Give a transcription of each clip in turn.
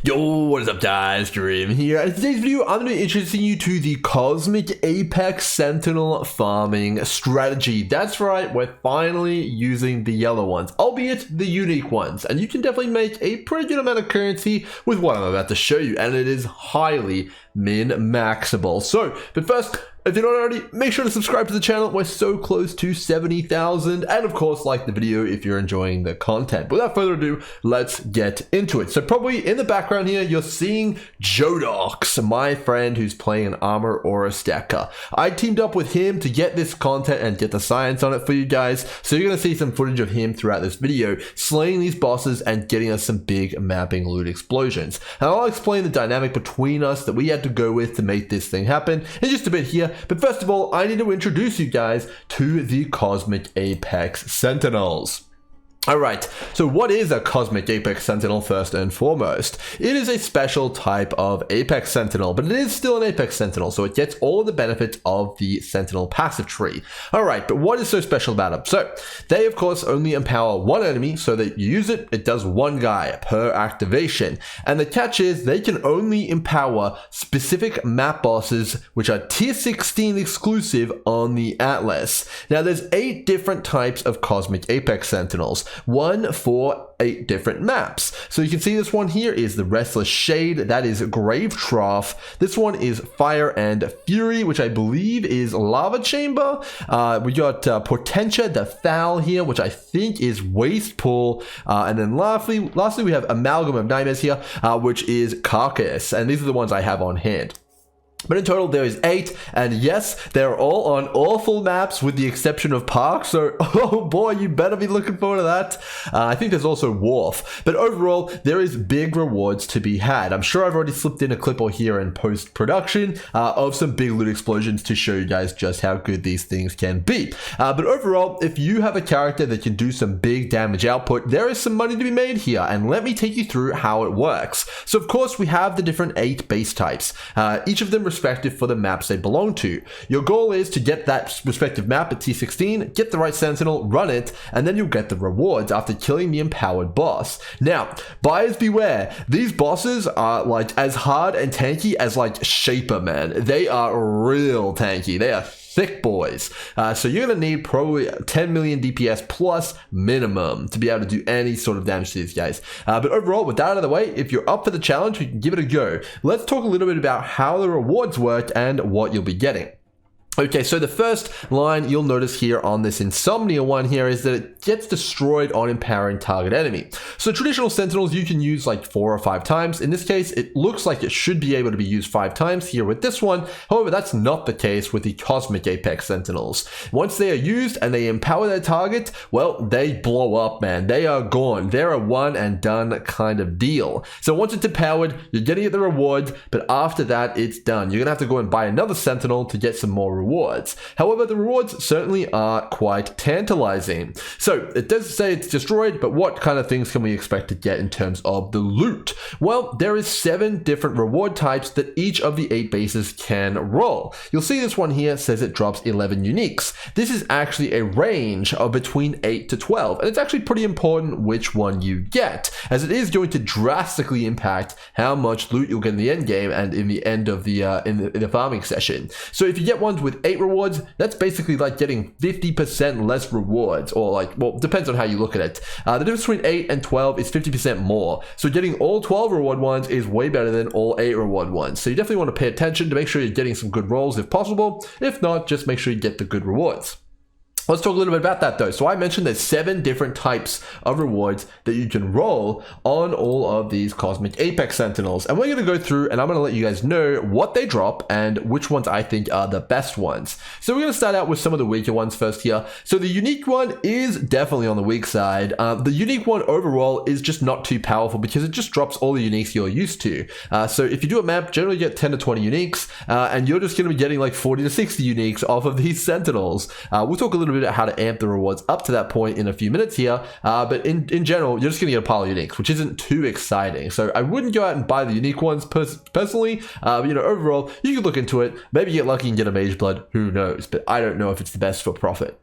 Yo, what is up guys, Dream here. In today's video, I'm going to be introducing you to the Cosmic Apex Sentinel farming strategy. That's right, we're finally using the yellow ones, albeit the unique ones. And you can definitely make a pretty good amount of currency with what I'm about to show you. And it is highly min-maxable. So, but first, if you're not already, make sure to subscribe to the channel. We're so close to 70,000. And of course, like the video if you're enjoying the content. But without further ado, let's get into it. So probably in the background here, you're seeing Jodox, my friend who's playing an armor or a stacker. I teamed up with him to get this content and get the science on it for you guys. So you're going to see some footage of him throughout this video, slaying these bosses and getting us some big mapping loot explosions. And I'll explain the dynamic between us that we had to go with to make this thing happen in just a bit here. But first of all, I need to introduce you guys to the Cosmic Apex Sentinels. Alright, so what is a Cosmic Apex Sentinel first and foremost? It is a special type of Apex Sentinel, but it is still an Apex Sentinel, so it gets all the benefits of the Sentinel passive tree. Alright, but what is so special about them? So, they of course only empower one enemy, so that you use it, it does one guy per activation. And the catch is, they can only empower specific map bosses, which are tier 16 exclusive on the Atlas. Now there's 8 different types of Cosmic Apex Sentinels. One for 8 different maps. So you can see this one here is the Restless Shade, that is Grave Trough. This one is Fire and Fury, which I believe is Lava Chamber. We got Potentia, the Foul here, which I think is Waste Pool. And then lastly we have Amalgam of Nightmares here, which is Carcass. And these are the ones I have on hand. But in total, there is 8, and yes, they're all on awful maps with the exception of Park, so oh boy, you better be looking forward to that. I think there's also Wharf, but overall, there is big rewards to be had. I'm sure I've already slipped in a clip or here in post-production of some big loot explosions to show you guys just how good these things can be. But overall, if you have a character that can do some big damage output, there is some money to be made here, and let me take you through how it works. So of course, we have the different 8 base types, each of them respective for the maps they belong to. Your goal is to get that respective map at T16, get the right Sentinel, run it, and then you'll get the rewards after killing the empowered boss. Now, buyers beware, these bosses are like as hard and tanky as like Shaper, man. They are real tanky. They are thick boys. So you're going to need probably 10 million DPS plus minimum to be able to do any sort of damage to these guys. But overall, with that out of the way, if you're up for the challenge, we can give it a go. Let's talk a little bit about how the rewards work and what you'll be getting. Okay, so the first line you'll notice here on this Insomnia one here is that it gets destroyed on empowering target enemy. So traditional Sentinels you can use like 4 or 5 times. In this case, it looks like it should be able to be used 5 times here with this one. However, that's not the case with the Cosmic Apex Sentinels. Once they are used and they empower their target, well, they blow up, man. They are gone. They're a one and done kind of deal. So once it's empowered, you're getting the reward, but after that, it's done. You're gonna have to go and buy another Sentinel to get some more rewards. However, the rewards certainly are quite tantalizing. So it does say it's destroyed, but what kind of things can we expect to get in terms of the loot? Well, there is 7 different reward types that each of the 8 bases can roll. You'll see this one here says it drops 11 uniques. This is actually a range of between 8 to 12, and it's actually pretty important which one you get, as it is going to drastically impact how much loot you'll get in the end game and in the end of the in the farming session. So if you get ones with 8 rewards, that's basically like getting 50% less rewards, or like, well, depends on how you look at it. The difference between 8 and 12 is 50% more. So getting all 12 reward ones is way better than all 8 reward ones. So you definitely want to pay attention to make sure you're getting some good rolls if possible. If not, just make sure you get the good rewards. Let's talk a little bit about that though. So I mentioned there's 7 different types of rewards that you can roll on all of these Cosmic Apex Sentinels. And we're going to go through and I'm going to let you guys know what they drop and which ones I think are the best ones. So we're going to start out with some of the weaker ones first here. So the unique one is definitely on the weak side. The unique one overall is just not too powerful because it just drops all the uniques you're used to. So if you do a map, generally get 10 to 20 uniques and you're just going to be getting like 40 to 60 uniques off of these Sentinels. We'll talk a little bit about how to amp the rewards up to that point in a few minutes here, but in general, you're just going to get a pile of uniques, which isn't too exciting. So I wouldn't go out and buy the unique ones personally. You know, overall, you could look into it, maybe get lucky and get a Mage Blood, who knows, but I don't know if it's the best for profit.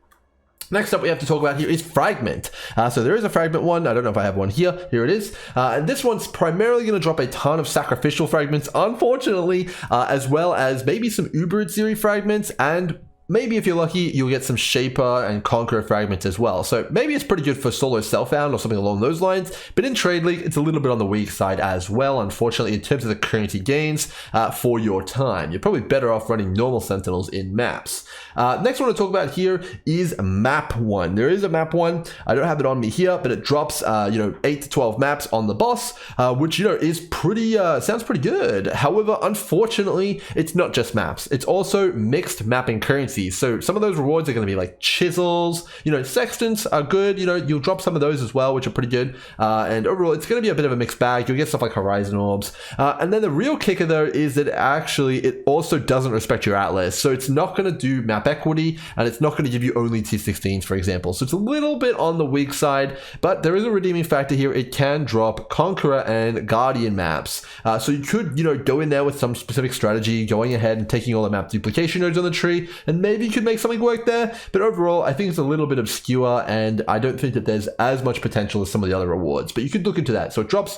Next up we have to talk about here is Fragment. So there is a Fragment one. I don't know if I have one here. Here it is. And this one's primarily going to drop a ton of Sacrificial Fragments, unfortunately, as well as maybe some Ubered series fragments, and maybe if you're lucky, you'll get some Shaper and Conqueror fragments as well. So maybe it's pretty good for solo self-found or something along those lines. But in Trade League, it's a little bit on the weak side as well, unfortunately, in terms of the currency gains for your time. You're probably better off running normal Sentinels in maps. Next one to talk about here is Map 1. There is a Map 1. I don't have it on me here, but it drops, 8 to 12 maps on the boss, which, is pretty, sounds pretty good. However, unfortunately, it's not just maps. It's also mixed mapping currency. So some of those rewards are going to be like chisels, sextants are good, you'll drop some of those as well, which are pretty good. And overall, it's going to be a bit of a mixed bag. You'll get stuff like Horizon Orbs. And then the real kicker though is that actually it also doesn't respect your Atlas. So it's not going to do map equity, and it's not going to give you only T16s, for example. So it's a little bit on the weak side, but there is a redeeming factor here. It can drop Conqueror and Guardian maps. So you could, go in there with some specific strategy, going ahead and taking all the map duplication nodes on the tree, and maybe you could make something work there, but overall I think it's a little bit obscure, and I don't think that there's as much potential as some of the other rewards, but you could look into that. So it drops,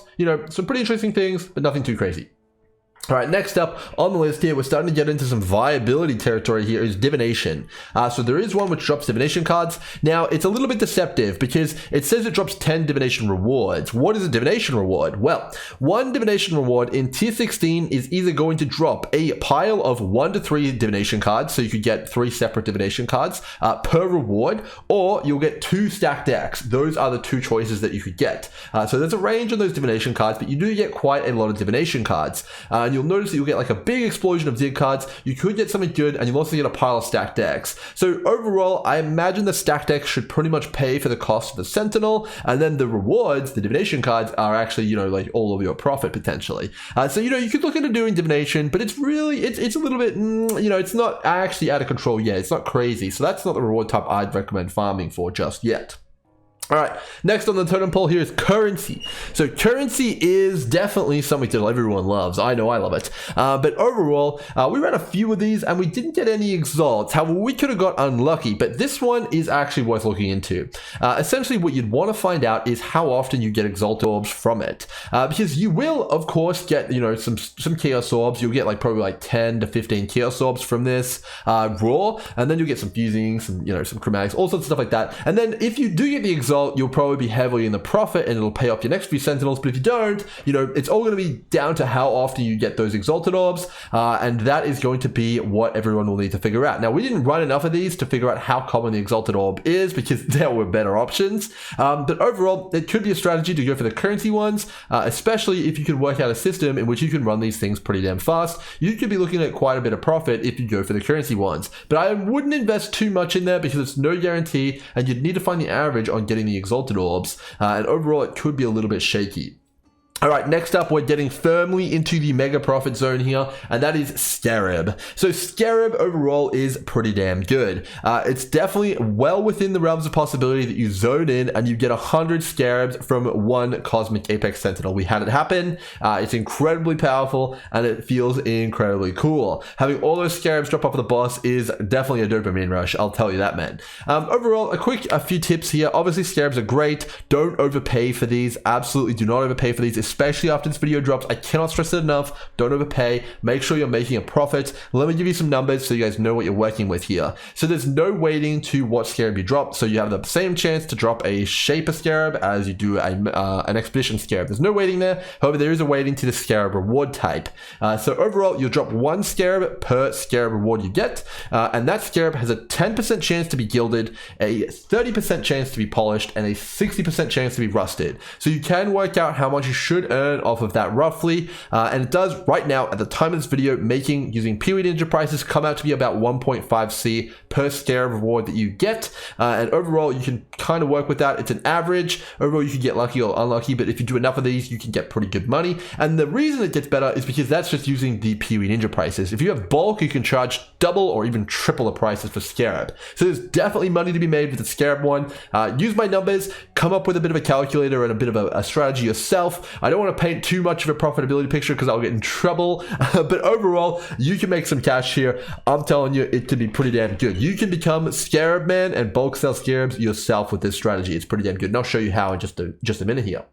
some pretty interesting things, but nothing too crazy. All right, next up on the list here, we're starting to get into some viability territory here, is Divination. So there is one which drops Divination cards. Now, it's a little bit deceptive because it says it drops 10 Divination rewards. What is a Divination reward? Well, one Divination reward in tier 16 is either going to drop a pile of 1 to 3 Divination cards, so you could get 3 separate Divination cards per reward, or you'll get 2 stacked decks. Those are the 2 choices that you could get. So there's a range on those Divination cards, but you do get quite a lot of Divination cards. And you'll notice that you'll get like a big explosion of Dig cards. You could get something good, and you'll also get a pile of stacked decks. So overall, I imagine the stacked decks should pretty much pay for the cost of the Sentinel, and then the rewards, the Divination cards, are actually, like all of your profit potentially. So, you could look into doing Divination, but it's really, it's a little bit, it's not actually out of control yet. It's not crazy. So that's not the reward type I'd recommend farming for just yet. All right, next on the totem pole here is currency. So currency is definitely something that everyone loves. I know I love it. But overall, we ran a few of these and we didn't get any exalts. However, we could have got unlucky, but this one is actually worth looking into. Essentially, what you'd want to find out is how often you get exalted orbs from it. Because you will, of course, get, some chaos orbs. You'll get probably 10 to 15 chaos orbs from this raw, and then you'll get some fusing, some chromatics, all sorts of stuff like that. And then if you do get the exalt, you'll probably be heavily in the profit, and it'll pay off your next few Sentinels. But if you don't, it's all going to be down to how often you get those exalted orbs, and that is going to be what everyone will need to figure out. Now, we didn't run enough of these to figure out how common the exalted orb is, because there were better options. But overall, it could be a strategy to go for the currency ones, especially if you can work out a system in which you can run these things pretty damn fast. You could be looking at quite a bit of profit if you go for the currency ones. But I wouldn't invest too much in there, because it's no guarantee, and you'd need to find the average on getting the exalted orbs, and overall it could be a little bit shaky. All right, next up, we're getting firmly into the mega profit zone here, and that is Scarab. So Scarab overall is pretty damn good. It's definitely well within the realms of possibility that you zone in and you get 100 Scarabs from one Cosmic Apex Sentinel. We had it happen. It's incredibly powerful, and it feels incredibly cool. Having all those Scarabs drop off of the boss is definitely a dopamine rush, I'll tell you that, man. Overall, a few tips here. Obviously, Scarabs are great. Don't overpay for these. Absolutely do not overpay for these, especially after this video drops. I cannot stress it enough. Don't overpay. Make sure you're making a profit. Let me give you some numbers so you guys know what you're working with here. So there's no waiting to what Scarab you drop. So you have the same chance to drop a Shaper Scarab as you do an Expedition Scarab. There's no waiting there. However, there is a waiting to the Scarab reward type. So overall, you'll drop 1 Scarab per Scarab reward you get. And that Scarab has a 10% chance to be gilded, a 30% chance to be polished, and a 60% chance to be rusted. So you can work out how much you should earn off of that roughly, and it does right now at the time of this video, using PoE Ninja prices, come out to be about 1.5C per Scarab reward that you get, and overall you can kind of work with that. It's an average. Overall you can get lucky or unlucky, but if you do enough of these you can get pretty good money, and the reason it gets better is because that's just using the PoE Ninja prices. If you have bulk, you can charge double or even triple the prices for Scarab. So there's definitely money to be made with the Scarab one. Use my numbers, come up with a bit of a calculator and a bit of a strategy yourself. I don't want to paint too much of a profitability picture because I'll get in trouble. But overall, you can make some cash here. I'm telling you, it can be pretty damn good. You can become Scarab Man and bulk sell Scarabs yourself with this strategy. It's pretty damn good. And I'll show you how in just a minute here.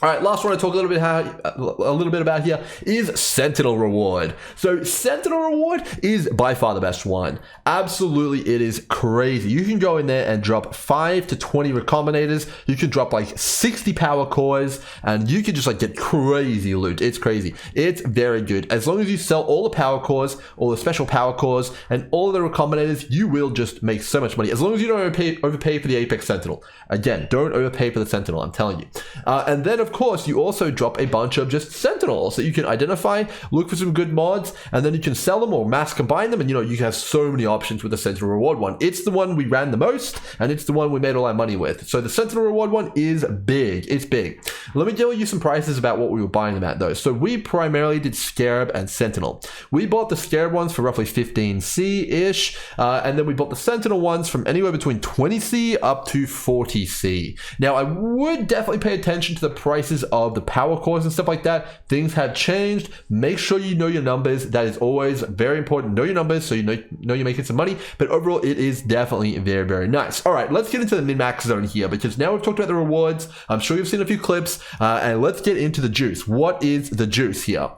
All right, last one I talk a little bit about here is Sentinel reward. So Sentinel reward is by far the best one. Absolutely, it is crazy. You can go in there and drop 5 to 20 recombinators. You can drop like 60 power cores, and you can just like get crazy loot. It's crazy. It's very good. As long as you sell all the power cores, all the special power cores, and all of the recombinators, you will just make so much money. As long as you don't overpay for the Apex Sentinel. Again, don't overpay for the Sentinel, I'm telling you. And then of course, you also drop a bunch of just Sentinels that you can identify, look for some good mods, and then you can sell them or mass combine them, and you know, you can have so many options with the Sentinel reward one. It's the one we ran the most, and it's the one we made all our money with. So the Sentinel reward one is big. It's big. Let me tell you some prices about what we were buying them at though. So we primarily did Scarab and Sentinel. We bought the Scarab ones for roughly 15C-ish, and then we bought the Sentinel ones from anywhere between 20C up to 40C. Now, I would definitely pay attention to the prices of the power cores and stuff like that. Things have changed. Make sure you know your numbers. That is always very important. Know your numbers so you know you're making some money. But overall, it is definitely very, very nice. All right, let's get into the min-max zone here because now we've talked about the rewards. I'm sure you've seen a few clips, and let's get into the juice. What is the juice here?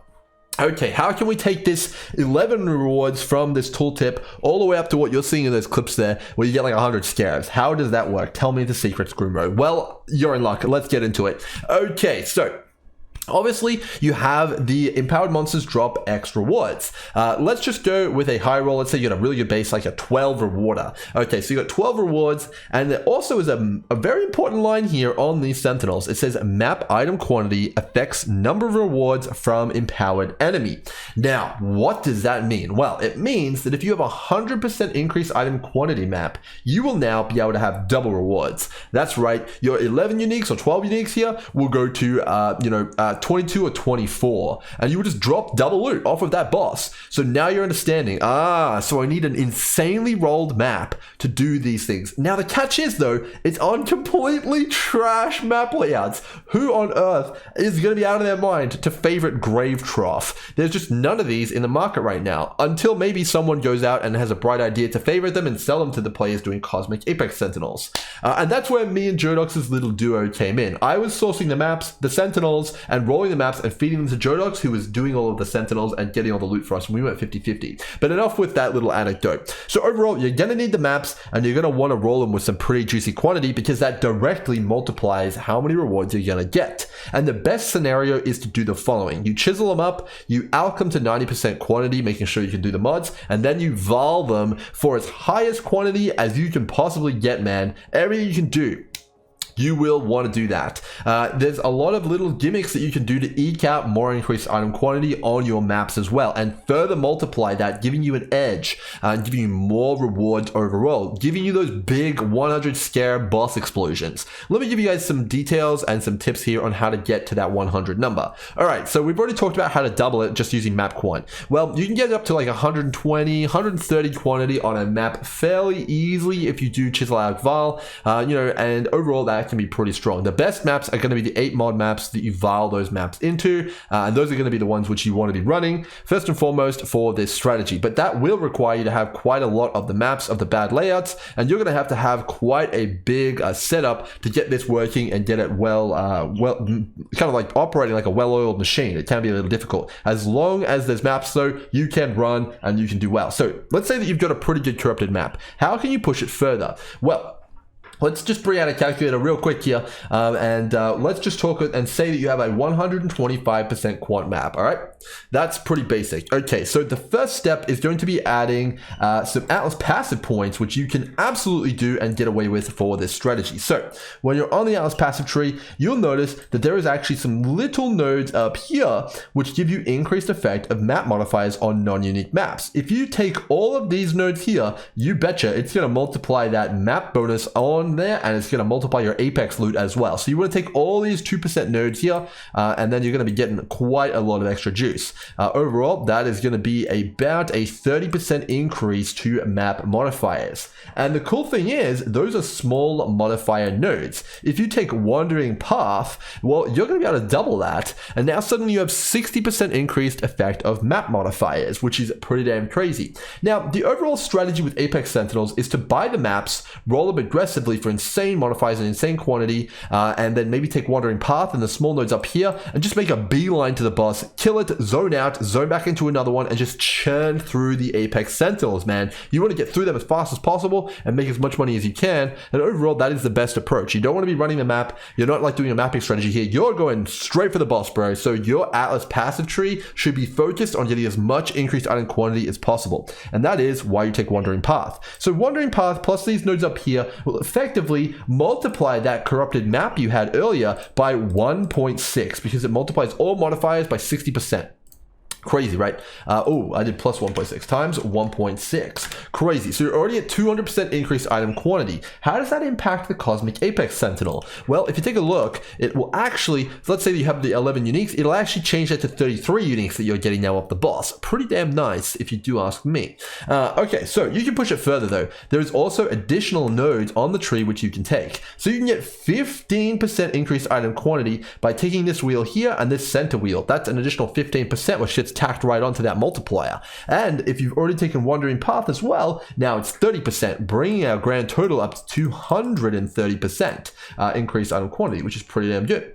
Okay, how can we take this 11 rewards from this tooltip all the way up to what you're seeing in those clips there, where you get like 100 scarabs? How does that work? Tell me the secrets, Grimro. Well, you're in luck. Let's get into it. Okay, so obviously, you have the empowered monsters drop X rewards. Let's just go with a high roll. Let's say you got a really good base, like a 12 rewarder. Okay, so you got 12 rewards, and there also is a very important line here on these Sentinels. It says map item quantity affects number of rewards from empowered enemy. Now, what does that mean? Well, it means that if you have a 100% increased item quantity map, you will now be able to have double rewards. That's right, your 11 uniques or 12 uniques here will go to, 22 or 24, and you would just drop double loot off of that boss. So now you're understanding, so I need an insanely rolled map to do these things. Now the catch is though, it's on completely trash map layouts. Who on earth is going to be out of their mind to favorite Grave Trough? There's just none of these in the market right now, until maybe someone goes out and has a bright idea to favorite them and sell them to the players doing Cosmic Apex Sentinels. And that's where me and Jodox's little duo came in. I was sourcing the maps, the Sentinels, and rolling the maps and feeding them to Jodox, who was doing all of the Sentinels and getting all the loot for us, and we went 50-50. But enough with that little anecdote. So overall, you're going to need the maps, and you're going to want to roll them with some pretty juicy quantity, because that directly multiplies how many rewards you're going to get. And the best scenario is to do the following. You chisel them up, you alch them to 90% quantity, making sure you can do the mods, and then you vol them for as high as quantity as you can possibly get, man. Everything you can do, you will want to do that. There's a lot of little gimmicks that you can do to eke out more increased item quantity on your maps as well, and further multiply that, giving you an edge, giving you more rewards overall, giving you those big 100 scare boss explosions. Let me give you guys some details and some tips here on how to get to that 100 number. All right, so we've already talked about how to double it just using map quant. Well, you can get up to like 120, 130 quantity on a map fairly easily if you do chisel out Val, and overall that can be pretty strong. The best maps are going to be the 8 mod maps that you vial those maps into, and those are going to be the ones which you want to be running first and foremost for this strategy. But that will require you to have quite a lot of the maps of the bad layouts, and you're going to have quite a big setup to get this working and get it well, kind of like operating like a well-oiled machine. It can be a little difficult. As long as there's maps though, you can run and you can do well. So let's say that you've got a pretty good corrupted map. How can you push it further? Well, let's just bring out a calculator real quick here, and let's just talk and say that you have a 125% quant map. All right, that's pretty basic. Okay, so the first step is going to be adding some Atlas passive points, which you can absolutely do and get away with for this strategy. So when you're on the Atlas passive tree, you'll notice that there is actually some little nodes up here which give you increased effect of map modifiers on non-unique maps. If you take all of these nodes here, you betcha it's going to multiply that map bonus on 1 there, and it's going to multiply your Apex loot as well. So you want to take all these 2% nodes here, and then you're going to be getting quite a lot of extra juice. Overall, that is going to be about a 30% increase to map modifiers. And the cool thing is, those are small modifier nodes. If you take Wandering Path, well, you're going to be able to double that, and now suddenly you have 60% increased effect of map modifiers, which is pretty damn crazy. Now, the overall strategy with Apex Sentinels is to buy the maps, roll them aggressively for insane modifiers in insane quantity, and then maybe take Wandering Path and the small nodes up here, and just make a beeline to the boss, kill it, zone out, zone back into another one, and just churn through the Apex Sentinels, man. You want to get through them as fast as possible and make as much money as you can, and overall, that is the best approach. You don't want to be running the map. You're not like doing a mapping strategy here. You're going straight for the boss, bro. So your Atlas passive tree should be focused on getting as much increased item quantity as possible, and that is why you take Wandering Path. So Wandering Path plus these nodes up here will effectively multiply that corrupted map you had earlier by 1.6 because it multiplies all modifiers by 60%. Crazy, right? Oh, I did plus 1.6 times 1.6. Crazy. So you're already at 200% increased item quantity. How does that impact the Cosmic Apex Sentinel? Well, if you take a look, it will actually, so let's say that you have the 11 uniques, it'll actually change that to 33 uniques that you're getting now off the boss. Pretty damn nice, if you do ask me. Okay, so you can push it further though. There is also additional nodes on the tree which you can take. So you can get 15% increased item quantity by taking this wheel here and this center wheel. That's an additional 15%, which gets tacked right onto that multiplier. And if you've already taken Wandering Path as well, now it's 30%, bringing our grand total up to 230% increased item quantity, which is pretty damn good.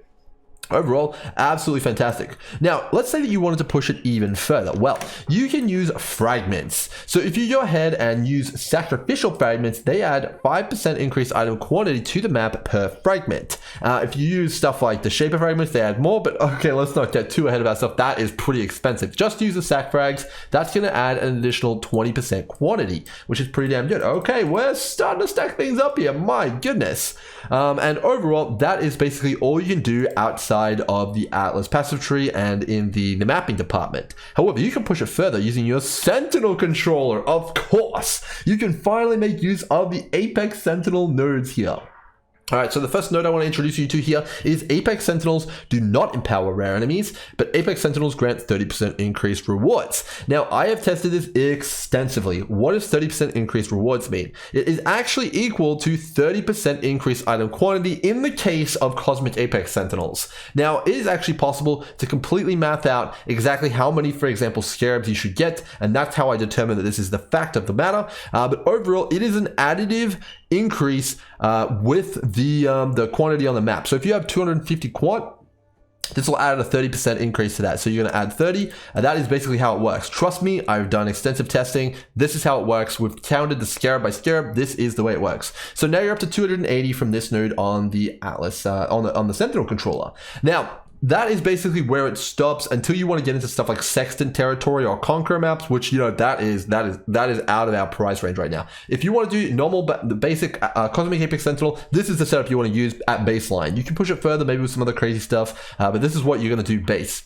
Overall, absolutely fantastic. Now, let's say that you wanted to push it even further. Well, you can use fragments. So if you go ahead and use sacrificial fragments, they add 5% increased item quantity to the map per fragment. If you use stuff like the shaper fragments, they add more, but okay, let's not get too ahead of ourselves. That is pretty expensive. Just use the sac frags. That's going to add an additional 20% quantity, which is pretty damn good. Okay, we're starting to stack things up here. My goodness. And overall, that is basically all you can do outside of the Atlas passive tree and in the mapping department. However, you can push it further using your Sentinel controller. Of course, you can finally make use of the Apex Sentinel nodes here. Alright, so the first node I want to introduce you to here is Apex Sentinels do not empower rare enemies, but Apex Sentinels grant 30% increased rewards. Now, I have tested this extensively. What does 30% increased rewards mean? It is actually equal to 30% increased item quantity in the case of Cosmic Apex Sentinels. Now, it is actually possible to completely math out exactly how many, for example, scarabs you should get, and that's how I determine that this is the fact of the matter. But overall, it is an additive increase with the quantity on the map. So if you have 250 quant, this will add a 30% increase to that. So you're going to add 30, and that is basically how it works. Trust me, I've done extensive testing. This is how it works. We've counted the scarab by scarab. This is the way it works. So now you're up to 280 from this node on the Atlas, on the Sentinel controller. Now, that is basically where it stops until you want to get into stuff like Sextant territory or Conqueror maps, which, you know, that is out of our price range right now. If you want to do normal, the basic Cosmic Apex Sentinel, this is the setup you want to use at baseline. You can push it further, maybe with some other crazy stuff, but this is what you're going to do base.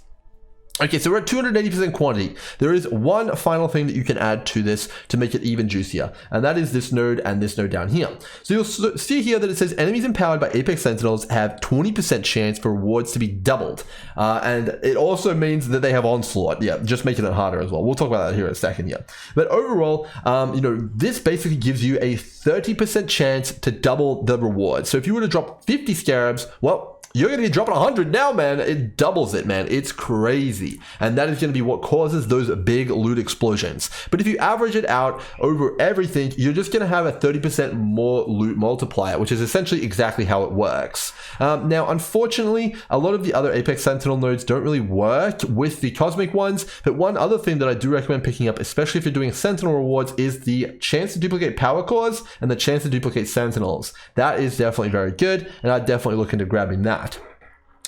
Okay, so we're at 280% quantity. There is one final thing that you can add to this to make it even juicier, and that is this node and this node down here. So you'll see here that it says enemies empowered by Apex Sentinels have 20% chance for rewards to be doubled. And it also means that they have onslaught. Yeah, just making it harder as well. We'll talk about that here in a second, yeah. But overall, you know, this basically gives you a 30% chance to double the reward. So if you were to drop 50 scarabs, well, you're going to be dropping 100 now, man. It doubles it, man. It's crazy. And that is going to be what causes those big loot explosions. But if you average it out over everything, you're just going to have a 30% more loot multiplier, which is essentially exactly how it works. Now, unfortunately, a lot of the other Apex Sentinel nodes don't really work with the Cosmic ones. But one other thing that I do recommend picking up, especially if you're doing Sentinel rewards, is the chance to duplicate power cores and the chance to duplicate Sentinels. That is definitely very good, and I'd definitely look into grabbing that.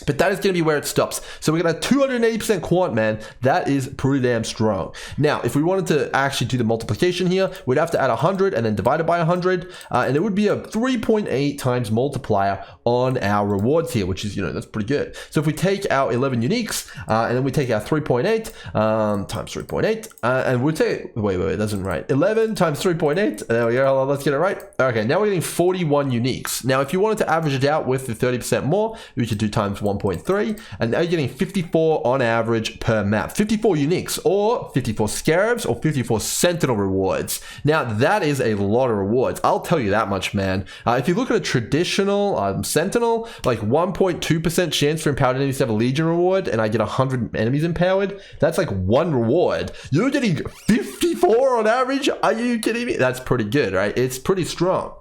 But that is going to be where it stops. So we got a 280% quant, man. That is pretty damn strong. Now, if we wanted to actually do the multiplication here, we'd have to add 100 and then divide it by 100. And it would be a 3.8 times multiplier on our rewards here, which is, that's pretty good. So if we take our 11 uniques and then we take our 3.8 times 3.8 and we take, wait, that's not right. 11 times 3.8. There we go. Let's get it right. Okay, now we're getting 41 uniques. Now, if you wanted to average it out with the 30% more, we could do times 1.3, and now you're getting 54 on average per map. 54 uniques, or 54 scarabs, or 54 sentinel rewards. Now, that is a lot of rewards. I'll tell you that much, man. If you look at a traditional sentinel, like 1.2% chance for empowered enemies to have a legion reward, and I get 100 enemies empowered, that's like one reward. You're getting 54 on average? Are you kidding me? That's pretty good, right? It's pretty strong.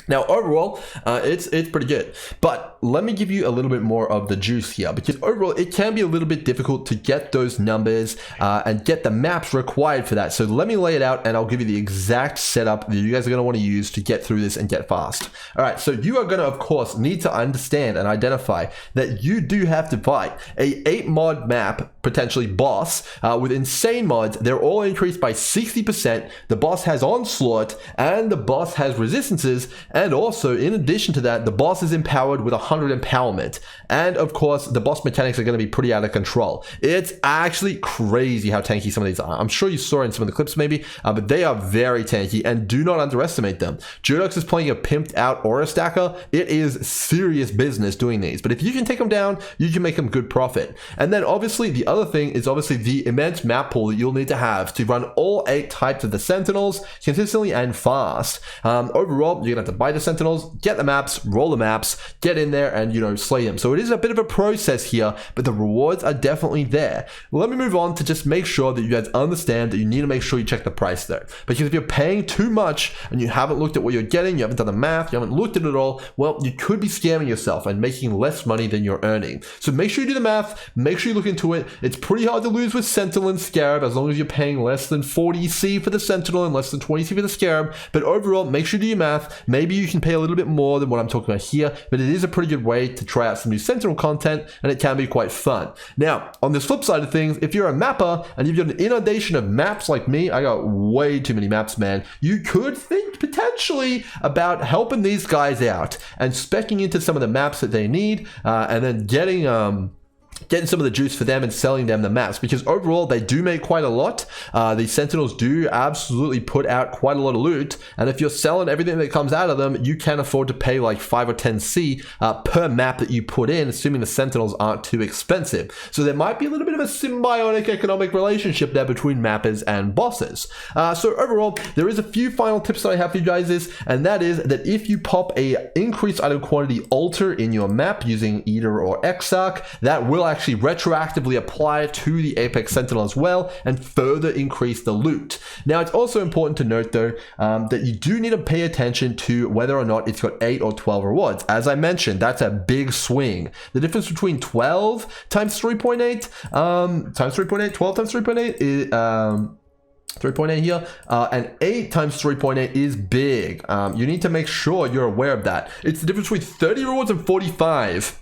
Now, overall, it's pretty good, but let me give you a little bit more of the juice here, because overall, it can be a little bit difficult to get those numbers and get the maps required for that. So let me lay it out, and I'll give you the exact setup that you guys are going to want to use to get through this and get fast. All right, so you are going to, of course, need to understand and identify that you do have to fight a 8-mod map, potentially boss, with insane mods. They're all increased by 60%. The boss has onslaught, and the boss has resistances. And also, in addition to that, the boss is empowered with 100 empowerment. And of course, the boss mechanics are going to be pretty out of control. It's actually crazy how tanky some of these are. I'm sure you saw in some of the clips maybe, but they are very tanky, and do not underestimate them. Geoduck is playing a pimped out aura stacker. It is serious business doing these. But if you can take them down, you can make them good profit. And then obviously, the other thing is obviously the immense map pool that you'll need to have to run all 8 types of the sentinels consistently and fast. Overall, you're going to have to buy the sentinels, get the maps, roll the maps, get in there and, slay them. So it is a bit of a process here, but the rewards are definitely there. Let me move on to just make sure that you guys understand that you need to make sure you check the price there. Because if you're paying too much and you haven't looked at what you're getting, you haven't done the math, you haven't looked at it all, well, you could be scamming yourself and making less money than you're earning. So make sure you do the math, make sure you look into it. It's pretty hard to lose with Sentinel and Scarab as long as you're paying less than 40 C for the Sentinel and less than 20 C for the Scarab. But overall, make sure you do your math. Maybe you can pay a little bit more than what I'm talking about here, but it is a pretty good way to try out some new Sentinel content, and it can be quite fun. Now, on this flip side of things, if you're a mapper and you've got an inundation of maps like me, I got way too many maps, man, you could think potentially about helping these guys out and speccing into some of the maps that they need, and then getting some of the juice for them and selling them the maps, because overall they do make quite a lot. These sentinels do absolutely put out quite a lot of loot, and if you're selling everything that comes out of them, you can afford to pay like 5 or 10 C per map that you put in, assuming the sentinels aren't too expensive. So there might be a little bit of a symbiotic economic relationship there between mappers and bosses. So overall, there is a few final tips that I have for you guys, and that is that if you pop a increased item quantity altar in your map using Eater or Exarch, that will actually retroactively apply to the Apex Sentinel as well and further increase the loot. Now, it's also important to note though that you do need to pay attention to whether or not it's got 8 or 12 rewards. As I mentioned, that's a big swing. The difference between 12 times 3.8 times 3.8, 12 times 3.8 is 3.8 here, and 8 times 3.8 is big. You need to make sure you're aware of that. It's the difference between 30 rewards and 45.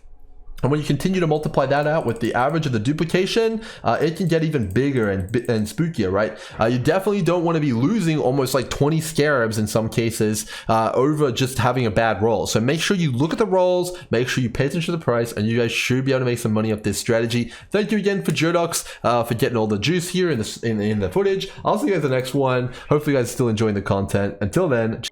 And when you continue to multiply that out with the average of the duplication, it can get even bigger and spookier, right? You definitely don't want to be losing almost like 20 scarabs in some cases over just having a bad roll. So make sure you look at the rolls, make sure you pay attention to the price, and you guys should be able to make some money off this strategy. Thank you again for Geoduck for getting all the juice here in the footage. I'll see you guys in the next one. Hopefully you guys are still enjoying the content. Until then,